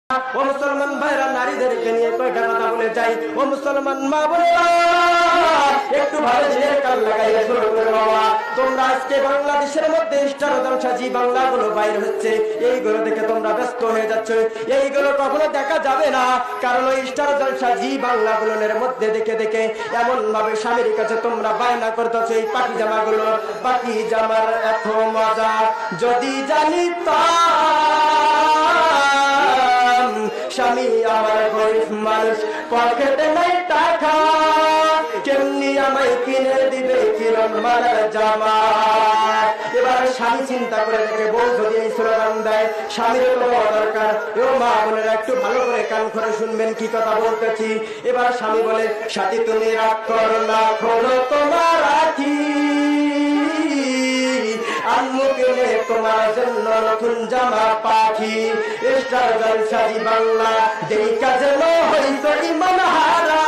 ও মুসলমান ভাইরা, নারীদেরকে নিয়ে কয়টা কথা বলে যাই। ও মুসলমান মা বোনেরা, একটু ভালো দিনের কান লাগাইয়া শুরু করে বাবা। তোমরা আজকে বাংলাদেশের মধ্যে স্টার জলসা জি বাংলাগুলো বাইর হচ্ছে, এইগুলো দেখে তোমরা ব্যস্ত হয়ে যাচ্ছ। এইগুলো কখনো দেখা যাবে না, কারণ ওই স্টার জলসা জি বাংলাগুলোর মধ্যে দেখে দেখে এমন ভাবে স্বামীর কাছে তোমরা বায়না করতেছ এই পাখি জামাগুলো। পাখি জামার এত মজা যদি জানিতাম, স্বামী আমার গরিব মানুষ, পকেটে নাই টাকা, কেমনি আমায় কিনে দিবে কিরণ মালার জামা। এবার স্বামী চিন্তা করে দেখে বউ যদি এই স্লোগান দেয়, স্বামীর তো দরকার। ও মা বোনেরা, একটু ভালো করে কান করে শুনবেন কি কথা বলতেছি। এবার স্বামী বলে, সাথী তুমি রাগ করো না, খোলো তোমার রাখি, আম্মু কিনে তোমার জন্য নতুন জামা পাখি। স্টার জলসা জি বাংলা যেই কাজে হইতো ইমান হারা,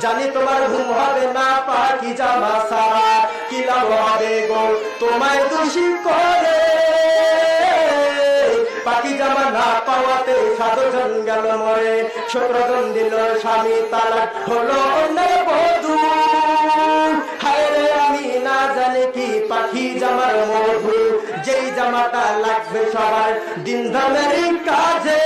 জানি তোমার ঘুম হবে না পাখি জামা সারা। কি লাভ হবে গো তোমায় দোষী করে, পাখি জামা না পাওয়াতে 7 জন গেল মরে, 17 জন দিল স্বামী তালাক, হলো অন্যের বধূ। হায় রে আমি না জানি কি পাখি জামার মধু, যেই জামাটা লাগবে সবার দিন ধর্মের কাজে,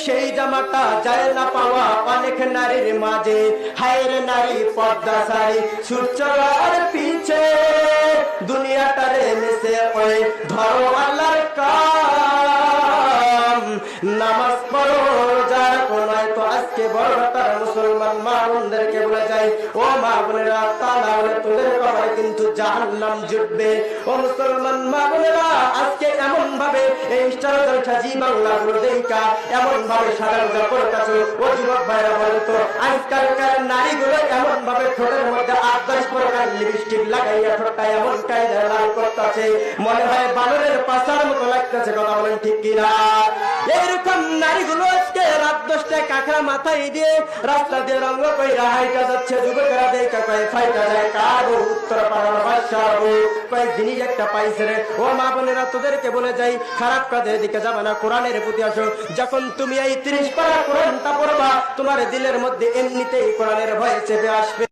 সেই জামাটা যায় না পাওয়া অনেক নারীর মাঝে। হায়ের নারী পর্দা শাড়ি সূর্যর পিছে, দুনিয়াটারে মিশে ওই ধরো আল্লাহর কাম, নামাজ পড়ো যার কোনায়। তো আজকে বড় তার মুসলমান মা বোনদেরকে বলে যায়, ও মা বোনেরা, তা না হলে তোদের কপালে কিন্তু জাহান্নাম জুটবে। ও মুসলমান মা বোনেরা, আজকে এমন ভাবে এই স্টার জলসা জি বাংলাগুলো দেখা এমন ভাবে সাধারণ করতেছে। ও যুবক ভাইরা, বলতো আজকালকার নারীগুলো এমন ভাবে ঠোঁটের মধ্যে 8-10 প্রকার লিপস্টিক লাগাইয়া ঠোঁটটা এমন কায়দায় লাল করতেছে, মনে হয় বানরের পাছার মতো লাগতেছে। কথা বলেন ঠিক কিনা? এইরকম নারীগুলো আজকে রাত 10টায় কাঁকড়া মাথায় দিয়ে রাস্তা দিয়ে রঙ কইরা হাইটা যাচ্ছে। যুবকেরা দেখা কয় ফাইটা যায় কার উত্তর পাড়ার বাসা কয়েক জিনিস একটা পাইছে রে। ও মা বোনেরা, তোদেরকে বলে যাই, খারাপ কাজের দিকে যাবে না, কোরআনের প্রতি আসো। যখন তুমি এই 30 পারা কোরআনটা পড়বা, তোমার দিলের মধ্যে এমনিতেই কোরআনের ভয় চেপে আসবে।